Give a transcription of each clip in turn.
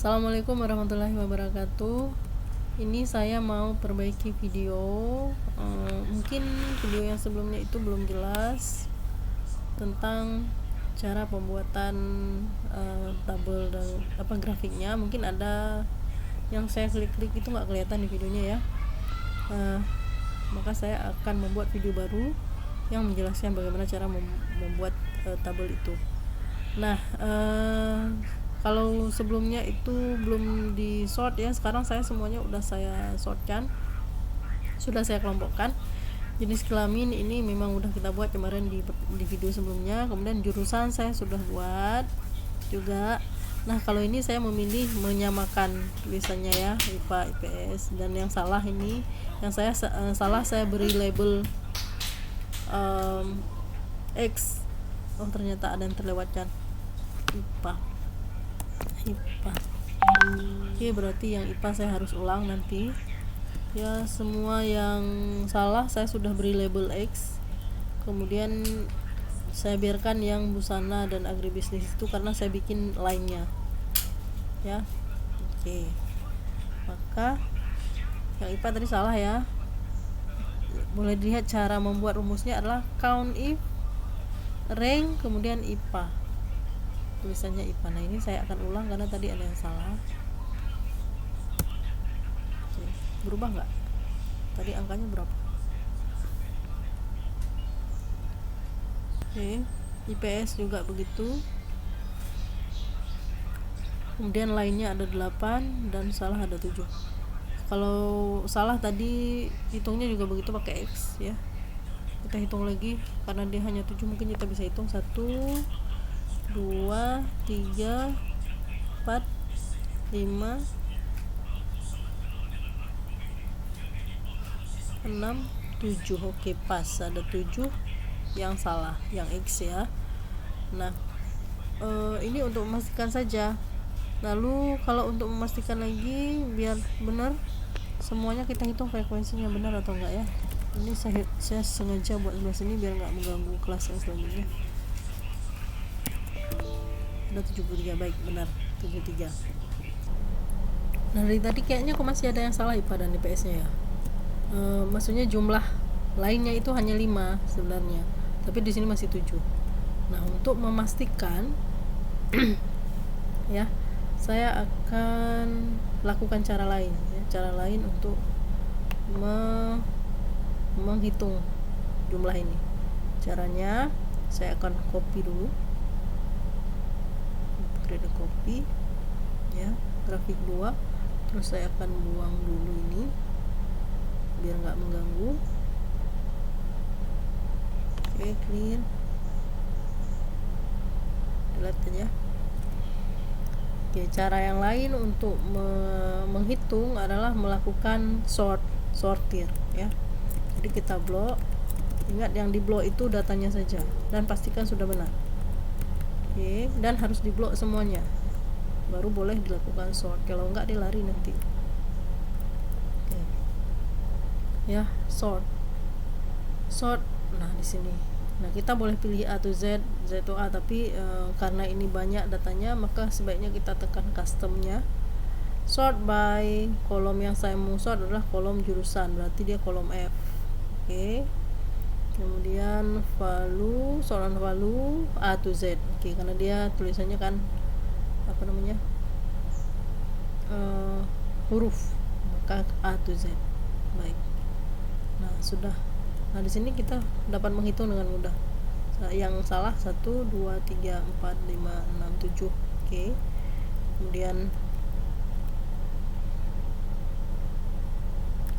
Assalamualaikum warahmatullahi wabarakatuh. Ini saya mau perbaiki video. Mungkin video yang sebelumnya itu belum jelas tentang cara pembuatan tabel dan grafiknya. Mungkin ada yang saya klik-klik itu nggak kelihatan di videonya ya. Maka saya akan membuat video baru yang menjelaskan bagaimana cara membuat tabel itu. Nah, kalau sebelumnya itu belum di sort ya, sekarang saya semuanya udah saya sortkan, sudah saya kelompokkan. Jenis kelamin ini memang udah kita buat kemarin di video sebelumnya. Kemudian jurusan saya sudah buat juga. Nah, kalau ini saya memilih menyamakan tulisannya ya, IPA, IPS. Dan yang salah ini, yang saya salah saya beri label X. Oh, ternyata ada yang terlewatkan. IPA. Oke, berarti yang IPA saya harus ulang nanti ya. Semua yang salah saya sudah beri label X, kemudian saya biarkan yang busana dan agribisnis itu karena saya bikin lainnya ya. Oke, maka yang IPA tadi salah ya. Boleh dilihat cara membuat rumusnya adalah count if, rank, kemudian IPA, tulisannya IPA. Nah, ini saya akan ulang karena tadi ada yang salah. Oke, berubah nggak? Tadi angkanya berapa? Oke, IPS juga begitu. Kemudian lainnya ada 8 dan salah ada 7. Kalau salah tadi hitungnya juga begitu pakai X ya. Kita hitung lagi karena dia hanya 7, mungkin kita bisa hitung 1 2 3 4 5 6 7. Oke, pas, ada 7 yang salah, yang X ya. Nah, ini untuk memastikan saja. Lalu kalau untuk memastikan lagi biar benar semuanya, kita hitung frekuensinya benar atau enggak ya. Ini saya sengaja buat sebelah sini biar nggak mengganggu kelas yang selanjutnya. Ada 73, baik, benar 73. Nah, dari tadi kayaknya kok masih ada yang salah IPA dan IPS nya ya. Maksudnya jumlah lainnya itu hanya 5 sebenarnya, tapi di sini masih 7. Nah, untuk memastikan ya, saya akan lakukan cara lain ya, cara lain untuk menghitung jumlah ini. Caranya saya akan copy dulu, create copy ya, grafik 2, terus saya akan buang dulu ini biar nggak mengganggu. Oke, clear, delete aja. Oke, cara yang lain untuk menghitung adalah melakukan sortir ya. Jadi kita blok, ingat yang di blok itu datanya saja dan pastikan sudah benar. Oke, dan harus diblok semuanya baru boleh dilakukan sort, kalau enggak dia lari nanti. Oke ya, sort. Nah, di sini, nah kita boleh pilih A to Z, Z to A, tapi karena ini banyak datanya maka sebaiknya kita tekan customnya. Sort by kolom yang saya mau sort adalah kolom jurusan, berarti dia kolom F. Oke, kemudian value, sortan value A to Z. Oke, karena dia tulisannya kan apa namanya, huruf, maka A to Z. Baik, nah sudah. Nah, di sini kita dapat menghitung dengan mudah. Yang salah 1 2 3 4 5 6 7. Oke, kemudian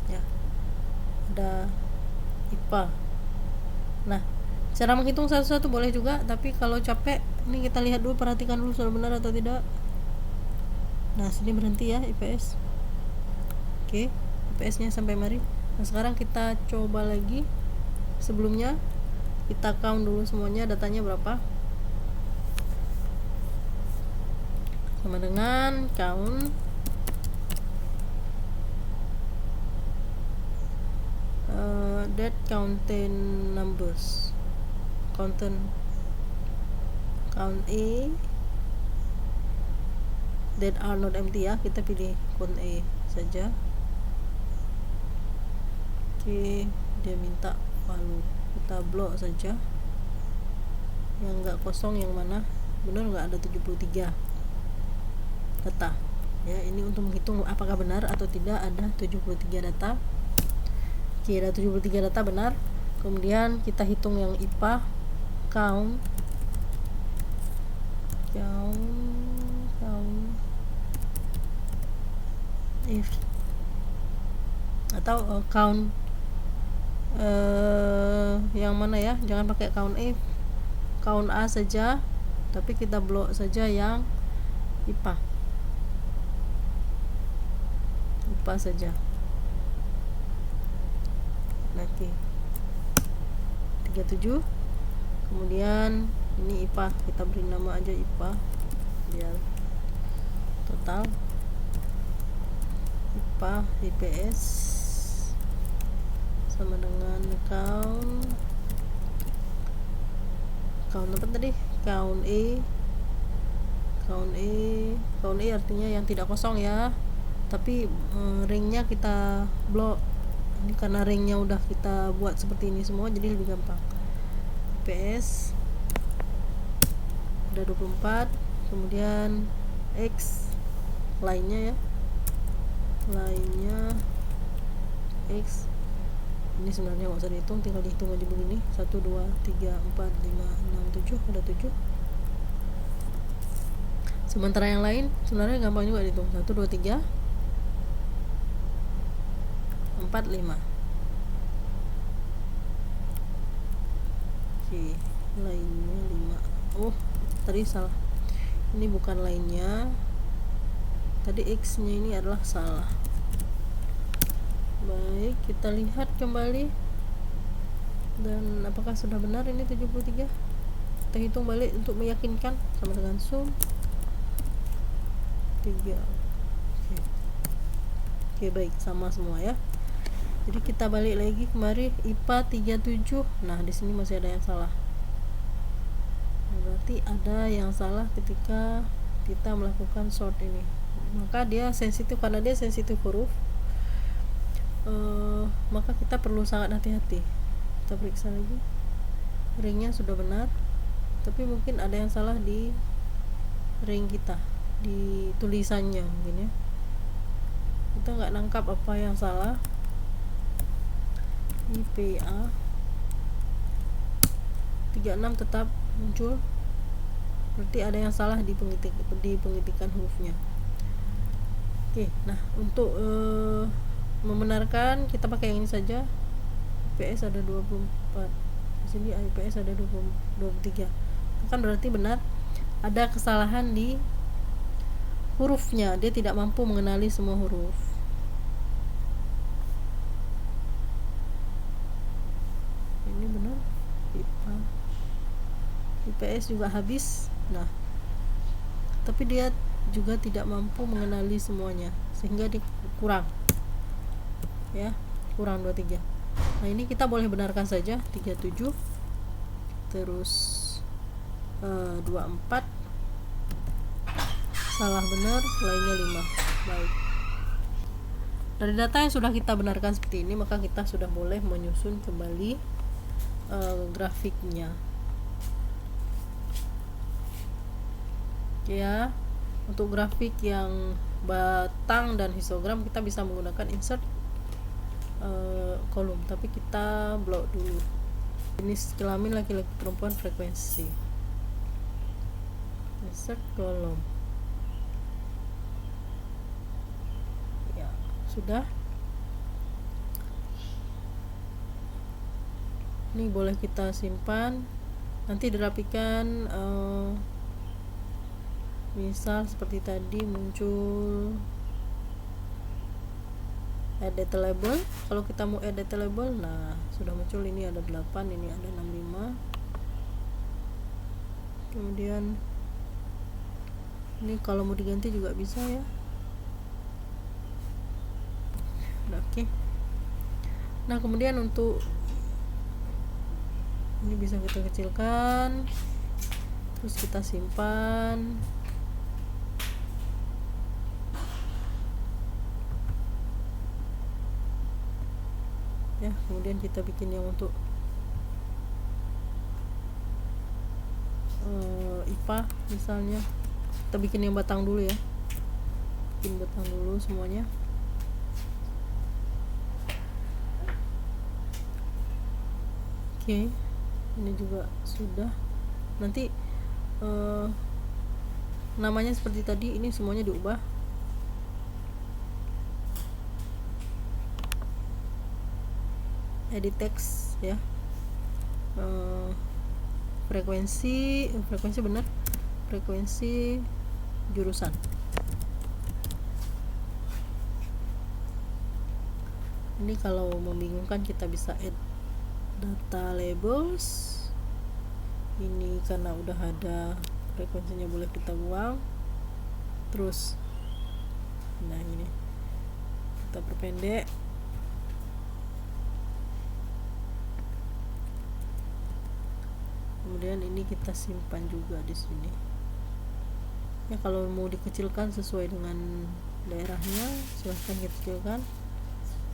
ya, ada IPA. Nah, cara menghitung satu-satu boleh juga, tapi kalau capek, ini kita lihat dulu, perhatikan dulu sudah benar atau tidak. Nah, sini berhenti ya IPS. Oke, IPS nya sampai mari. Nah, sekarang kita coba lagi. Sebelumnya kita count dulu semuanya, datanya berapa, sama dengan count that contain numbers, count A, that are not empty ya, kita pilih count A saja. Oke, dia minta value, kita blok saja yang enggak kosong, yang mana benar nggak ada 73 data ya. Ini untuk menghitung apakah benar atau tidak ada 73 data. Oke, ada 73 data benar. Kemudian kita hitung yang IPA count if atau count yang mana ya, jangan pakai count if, count A saja, tapi kita blok saja yang IPA saja. Oke, 37. Kemudian ini IPA, kita beri nama aja IPA biar total. IPA IPS sama dengan count apa tadi, count A artinya yang tidak kosong ya, tapi ringnya kita blok. Ini karena ringnya udah kita buat seperti ini semua, jadi lebih gampang. IPS udah 24. Kemudian X lainnya ya, X ini sebenarnya nggak usah dihitung, tinggal dihitung aja begini. 1, 2, 3, 4, 5, 6, 7, ada 7. Sementara yang lain sebenarnya gampang juga dihitung. 1, 2, 3, 4, 5. Oke, lainnya 5. Oh, tadi salah. Ini bukan lainnya. Tadi X nya ini adalah salah. Baik, kita lihat kembali. Dan apakah sudah benar ini 73? Kita hitung balik untuk meyakinkan, sama dengan sum 3. Oke, baik, sama semua ya. Jadi kita balik lagi kemari IPA 37. Nah, di sini masih ada yang salah. Berarti ada yang salah ketika kita melakukan sort ini. Maka dia sensitif, karena dia sensitif huruf. Maka kita perlu sangat hati-hati. Kita periksa lagi, ringnya sudah benar, tapi mungkin ada yang salah di ring kita, di tulisannya mungkin ya. Kita nggak nangkap apa yang salah. IPA 36 tetap muncul, berarti ada yang salah di pengetikan hurufnya. Oke, nah untuk membenarkan kita pakai yang ini saja. IPS ada 24, di sini IPS ada 23, kan berarti benar. Ada kesalahan di hurufnya, dia tidak mampu mengenali semua huruf. Ini benar. IPS juga habis. Nah, tapi dia juga tidak mampu mengenali semuanya, sehingga dia kurang ya, kurang 23. Nah, ini kita boleh benarkan saja 37, terus 24 salah benar, lainnya 5. Baik, dari data yang sudah kita benarkan seperti ini, maka kita sudah boleh menyusun kembali grafiknya ya. Untuk grafik yang batang dan histogram kita bisa menggunakan insert kolom, tapi kita blok dulu. Jenis kelamin laki-laki perempuan frekuensi, insert kolom ya, sudah. Ini boleh kita simpan, nanti dirapikan. Misal seperti tadi muncul add data label. Kalau kita mau add data label, nah sudah muncul, ini ada 8, ini ada 65. Kemudian ini kalau mau diganti juga bisa ya. Oke. Nah, kemudian untuk ini bisa kita kecilkan, terus kita simpan. Kemudian kita bikin yang untuk IPA misalnya, kita bikin yang batang dulu ya, bikin batang dulu semuanya. Oke, ini juga sudah. Nanti namanya seperti tadi, ini semuanya diubah. Edit text ya, frekuensi benar, frekuensi jurusan. Ini kalau membingungkan kita bisa add data labels. Ini karena udah ada frekuensinya, boleh kita buang. Terus nah ini kita perpendek. Kemudian ini kita simpan juga di sini. Ya, kalau mau dikecilkan sesuai dengan daerahnya silahkan kecilkan,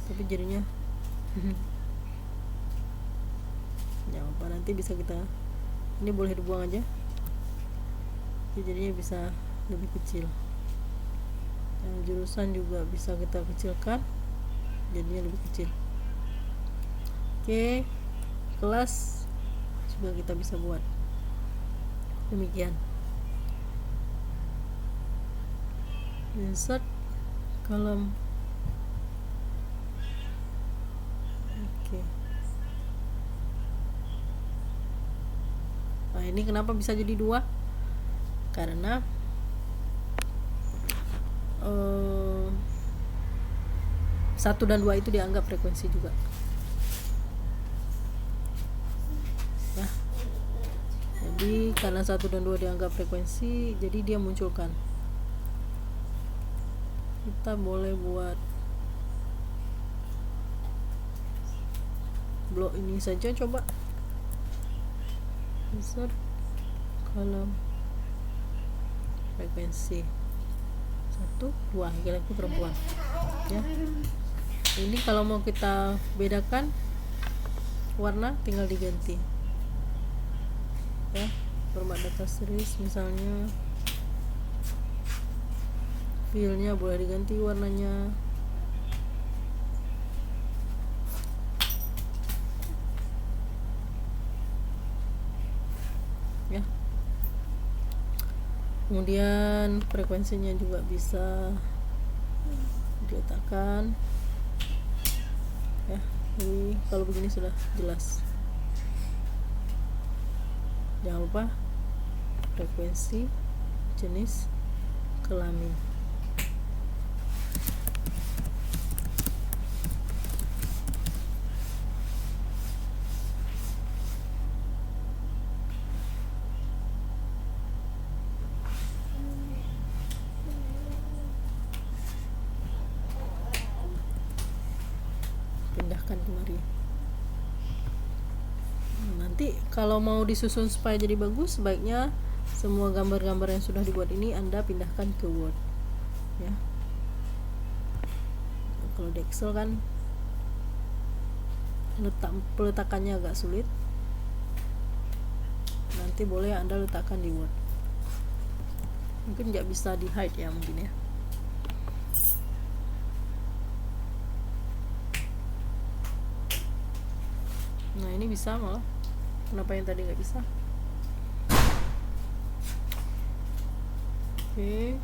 tapi jadinya ya apa, nanti bisa kita, ini boleh dibuang aja, jadinya bisa lebih kecil. Yang jurusan juga bisa kita kecilkan, jadinya lebih kecil. Oke, kelas juga kita bisa buat demikian. Insert kolom. Oke. Nah, ini kenapa bisa jadi 2? Karena 1 dan 2 itu dianggap frekuensi juga. Ya. Jadi karena 1 dan 2 dianggap frekuensi, jadi dia munculkan. Kita boleh buat blok ini saja, coba. Insert kolom frekuensi 1, 2, laki-laki perempuan ya. Ini kalau mau kita bedakan warna tinggal diganti ya. Format data series misalnya, filenya boleh diganti warnanya. Ya. Kemudian frekuensinya juga bisa diletakkan ya. Jadi kalau begini sudah jelas. Jangan lupa frekuensi, jenis, kelamin. Pindahkan kemari. Nanti kalau mau disusun supaya jadi bagus, sebaiknya semua gambar-gambar yang sudah dibuat ini Anda pindahkan ke Word ya. Kalau di Excel kan peletakannya agak sulit, nanti boleh Anda letakkan di Word. Mungkin nggak bisa di hide ya, mungkin ya. Nah ini bisa malah, kenapa yang tadi nggak bisa? Oke,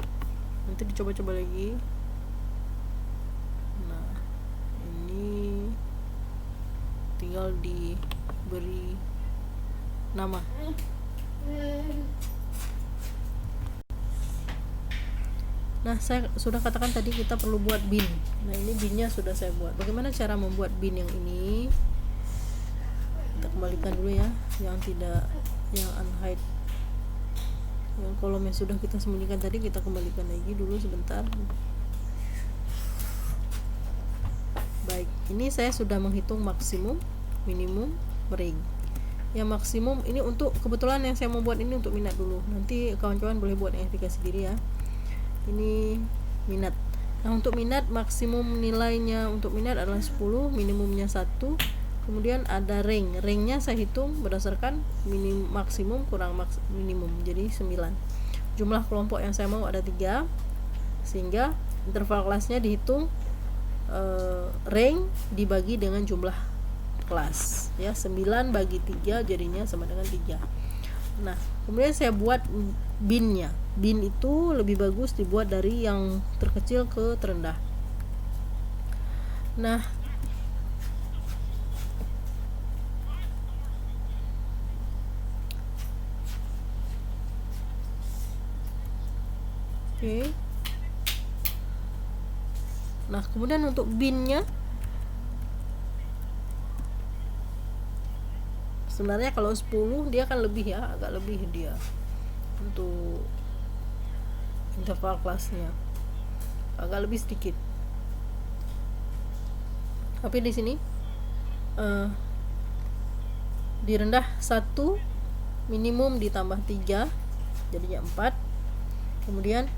nanti dicoba-coba lagi. Nah ini tinggal diberi nama. Nah, saya sudah katakan tadi kita perlu buat bin. Nah, ini binnya sudah saya buat. Bagaimana cara membuat bin yang ini? Kita kembalikan dulu ya, yang unhide. Yang kolom yang sudah kita sembunyikan tadi kita kembalikan lagi dulu sebentar. Baik, ini saya sudah menghitung maksimum, minimum, break. Yang maksimum ini untuk, kebetulan yang saya mau buat ini untuk minat dulu. Nanti kawan-kawan boleh buat yang aplikasi sendiri ya. Ini minat. Nah, untuk minat maksimum nilainya untuk minat adalah 10, minimumnya 1. Kemudian ada ringnya saya hitung berdasarkan maksimum kurang minimum, jadi 9. Jumlah kelompok yang saya mau ada 3, sehingga interval kelasnya dihitung rank dibagi dengan jumlah kelas ya, 9 bagi 3 jadinya sama dengan 3. Nah, kemudian saya buat binnya. Bin itu lebih bagus dibuat dari yang terkecil ke terendah. Nah, oke. Nah, kemudian untuk binnya sebenarnya kalau 10 dia kan lebih ya, agak lebih dia untuk interval kelasnya, agak lebih sedikit. Tapi di sini di rendah 1 minimum ditambah 3 jadinya 4. Kemudian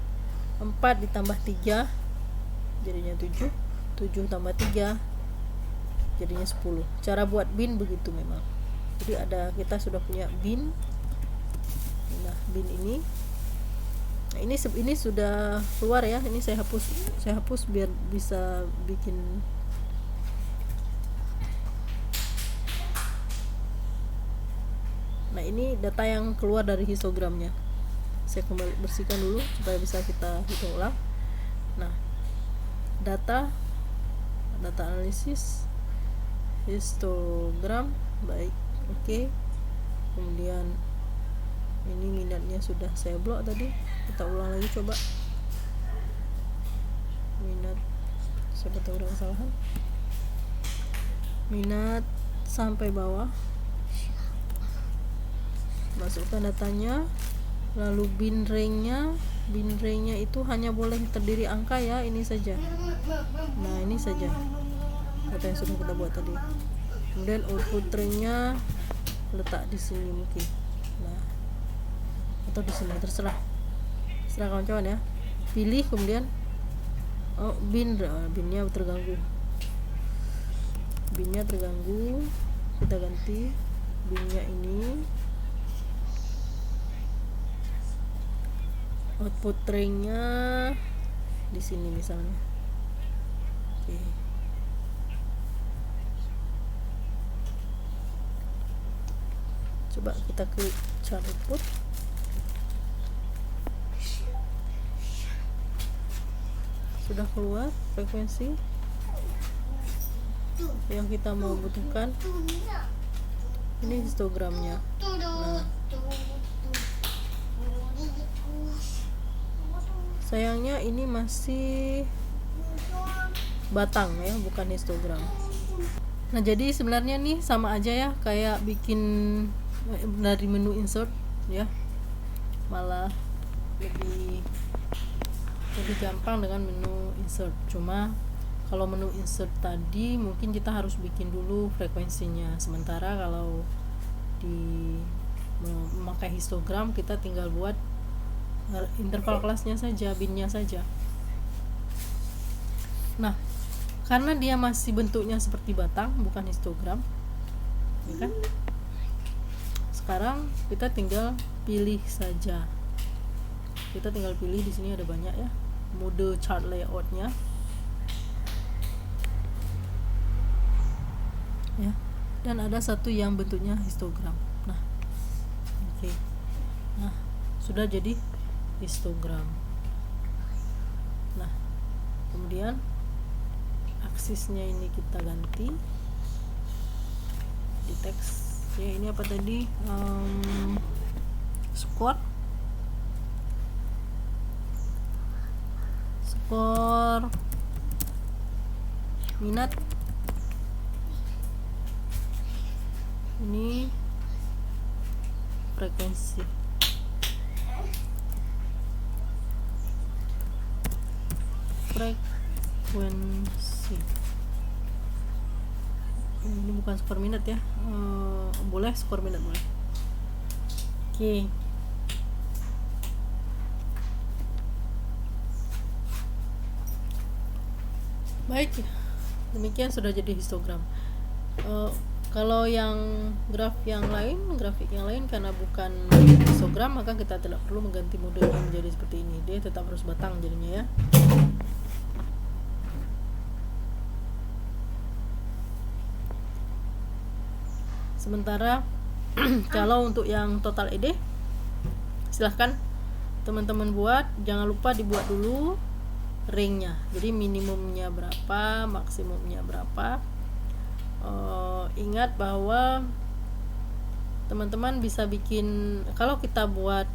4 ditambah 3 jadinya 7. 7 tambah 3 jadinya 10. Cara buat bin begitu memang. Jadi kita sudah punya bin. Nah, bin ini. Nah, ini sudah keluar ya. Ini saya hapus biar bisa bikin. Nah, ini data yang keluar dari histogramnya. Saya kembali bersihkan dulu supaya bisa kita hitung ulang. Nah, data analisis histogram, baik, oke. Kemudian ini minatnya sudah saya blok tadi, kita ulang lagi coba. Minat, siapa tahu ada kesalahan. Minat sampai bawah, masukkan datanya, lalu bin ranknya itu hanya boleh terdiri angka ya, ini saja. Nah, ini saja data yang sudah kita buat tadi. Kemudian output ranknya letak di sini mungkin, nah, atau di sini, terserah kawan-kawan ya. Pilih, kemudian binnya terganggu, kita ganti binnya ini. Output ranknya di sini misalnya. Oke. Coba kita klik chart output. Sudah keluar frekuensi yang kita mau butuhkan. Ini histogramnya. Nah, sayangnya ini masih batang ya, bukan histogram. Nah, jadi sebenarnya nih sama aja ya kayak bikin dari menu insert ya, malah lebih gampang dengan menu insert. Cuma kalau menu insert tadi mungkin kita harus bikin dulu frekuensinya, sementara kalau memakai histogram kita tinggal buat interval kelasnya saja, binnya saja. Nah, karena dia masih bentuknya seperti batang, bukan histogram, ya kan? Sekarang kita tinggal pilih saja. Kita tinggal pilih, di sini ada banyak ya, mode chart layoutnya, ya. Dan ada satu yang bentuknya histogram. Nah, oke. Nah, sudah jadi histogram. Nah, kemudian aksisnya ini kita ganti di teks ya. Ini apa tadi, skor minat, ini frekuensi. Ini bukan skor minat ya, boleh skor minat boleh. Oke. Baik, demikian sudah jadi histogram. Kalau yang grafik yang lain karena bukan histogram, maka kita tidak perlu mengganti modelnya menjadi seperti ini. Dia tetap harus batang jadinya ya. Sementara kalau untuk yang total ED, silahkan teman-teman buat, jangan lupa dibuat dulu ringnya. Jadi minimumnya berapa, maksimumnya berapa. Ingat bahwa teman-teman bisa bikin, kalau kita buat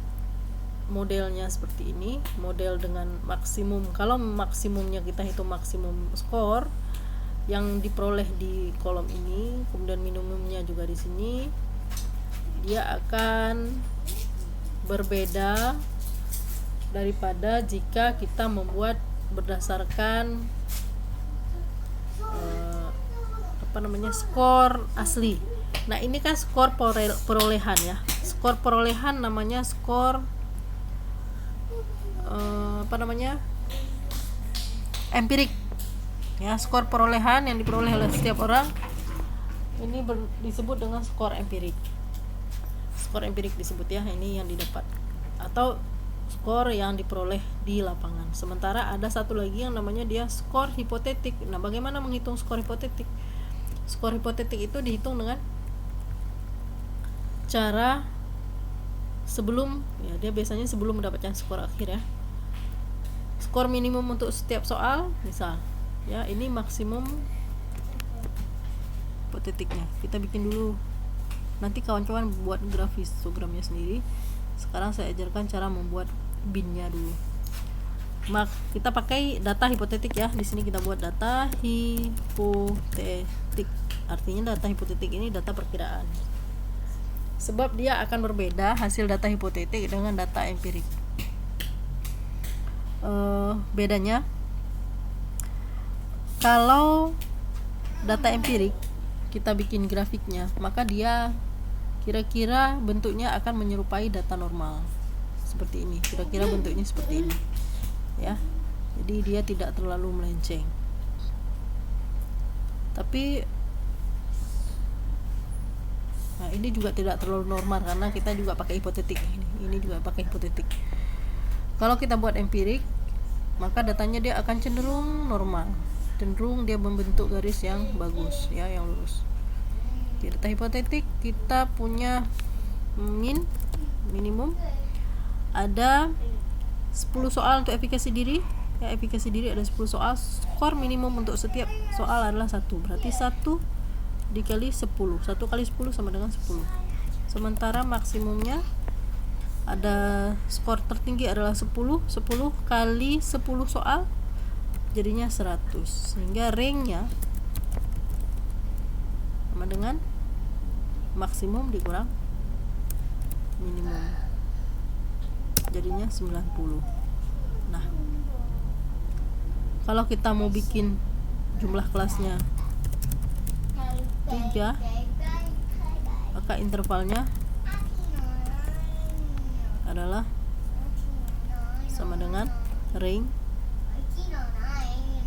modelnya seperti ini, model dengan maksimum, kalau maksimumnya kita hitung maksimum skor yang diperoleh di kolom ini, kemudian minimumnya juga di sini, dia akan berbeda daripada jika kita membuat berdasarkan skor asli. Nah, ini kan skor perolehan ya. Skor perolehan namanya skor empirik. Ya, skor perolehan yang diperoleh oleh setiap orang ini disebut dengan skor empirik. Skor empirik disebut ya, ini yang didapat atau skor yang diperoleh di lapangan. Sementara ada satu lagi yang namanya dia skor hipotetik. Nah, bagaimana menghitung skor hipotetik? Skor hipotetik itu dihitung dengan cara sebelum, ya dia biasanya sebelum mendapatkan skor akhir ya. Skor minimum untuk setiap soal, misal ya, ini maksimum hipotetiknya. Kita bikin dulu, nanti kawan-kawan buat grafis histogramnya sendiri. Sekarang saya ajarkan cara membuat binnya dulu. Kita pakai data hipotetik ya. Di sini kita buat data hipotetik. Artinya data hipotetik ini data perkiraan. Sebab dia akan berbeda hasil data hipotetik dengan data empirik. Bedanya, kalau data empirik kita bikin grafiknya, maka dia kira-kira bentuknya akan menyerupai data normal seperti ini. Kira-kira bentuknya seperti ini ya. Jadi dia tidak terlalu melenceng. Tapi ini juga tidak terlalu normal karena kita juga pakai hipotetik. Ini juga pakai hipotetik. Kalau kita buat empirik, maka datanya dia akan cenderung normal. Cenderung dia membentuk garis yang bagus ya, yang lurus. Di data hipotetik kita punya minimum ada 10 soal untuk efikasi diri ya. Efikasi diri ada 10 soal. Skor minimum untuk setiap soal adalah 1. Berarti 1 dikali 10. 1 kali 10 sama dengan 10. Sementara maksimumnya ada, skor tertinggi adalah 10. 10 kali 10 soal jadinya 100. Sehingga ringnya sama dengan maksimum dikurang minimum, jadinya 90. Nah, kalau kita mau bikin jumlah kelasnya 3, maka intervalnya adalah sama dengan ring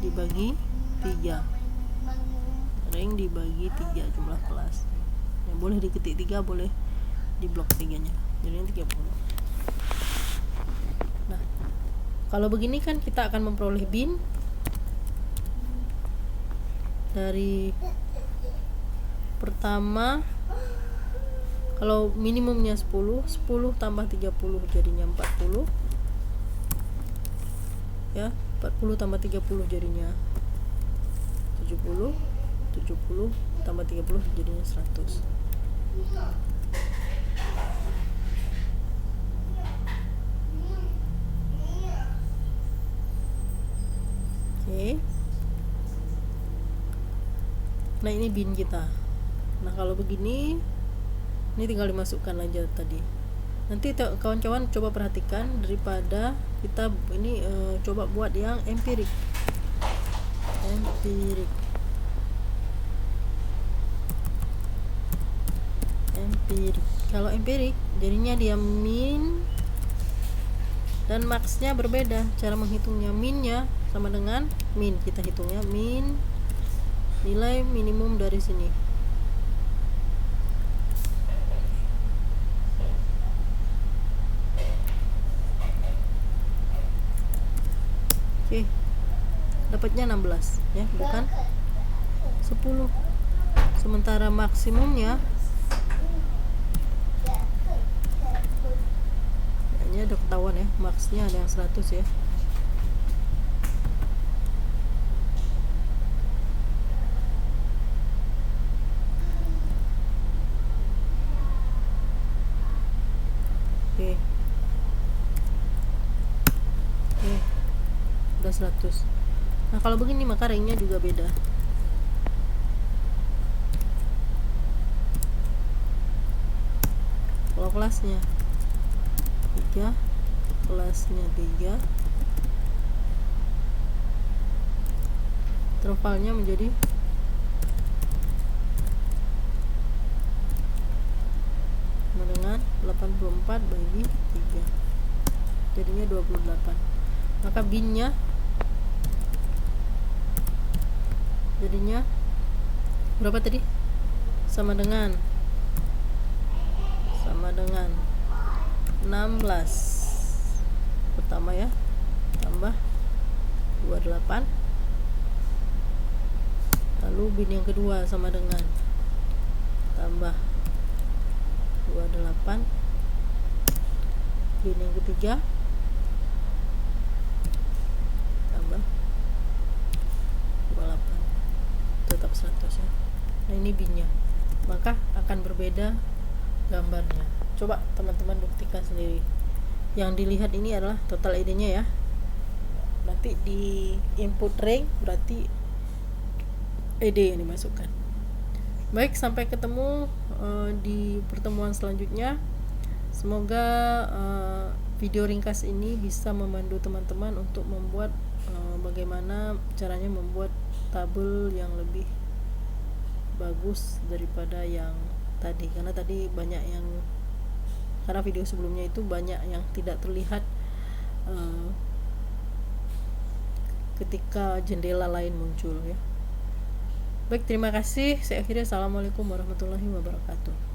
dibagi 3. Ring dibagi 3 jumlah kelas. Ya, boleh diketik 3, boleh diblok 3-nya. Jadinya 30. Nah, kalau begini kan kita akan memperoleh bin dari pertama, kalau minimumnya 10 tambah 30 jadinya 40 ya. 40 tambah 30 jadinya 70 tambah 30 jadinya 100. Oke. Nah, ini bin kita. Nah, kalau begini, ini tinggal dimasukkan aja tadi. Nanti kawan-kawan coba perhatikan, daripada kita ini coba buat yang empirik. Kalau empirik jadinya dia min dan maxnya berbeda. Cara menghitungnya, minnya sama dengan min, kita hitungnya min nilai minimum dari sini. Oke, dapatnya 16 ya, bukan 10. Sementara maksimumnya kayaknya udah ketahuan ya, maxnya ada yang 100 ya. Oke. Oke. Udah 100. Nah, kalau begini maka ringnya juga beda. Kalau kelasnya 3, kelasnya 3, intervalnya menjadi dengan 84 bagi 3, jadinya 28. Maka binnya jadinya berapa tadi? Sama dengan 16 pertama ya, tambah 28. Lalu bin yang kedua sama dengan tambah 28. Bin yang ketiga tambah 28, tetap 100 ya. Nah, ini binnya, maka akan berbeda gambarnya. Coba teman-teman buktikan sendiri. Yang dilihat ini adalah total ID-nya ya. Nanti di input ring berarti ID yang dimasukkan. Baik, sampai ketemu di pertemuan selanjutnya. Semoga video ringkas ini bisa membantu teman-teman untuk membuat bagaimana caranya membuat tabel yang lebih bagus daripada yang tadi, karena tadi banyak yang, karena video sebelumnya itu banyak yang tidak terlihat ketika jendela lain muncul ya. Baik, terima kasih. Saya akhiri. Assalamualaikum warahmatullahi wabarakatuh.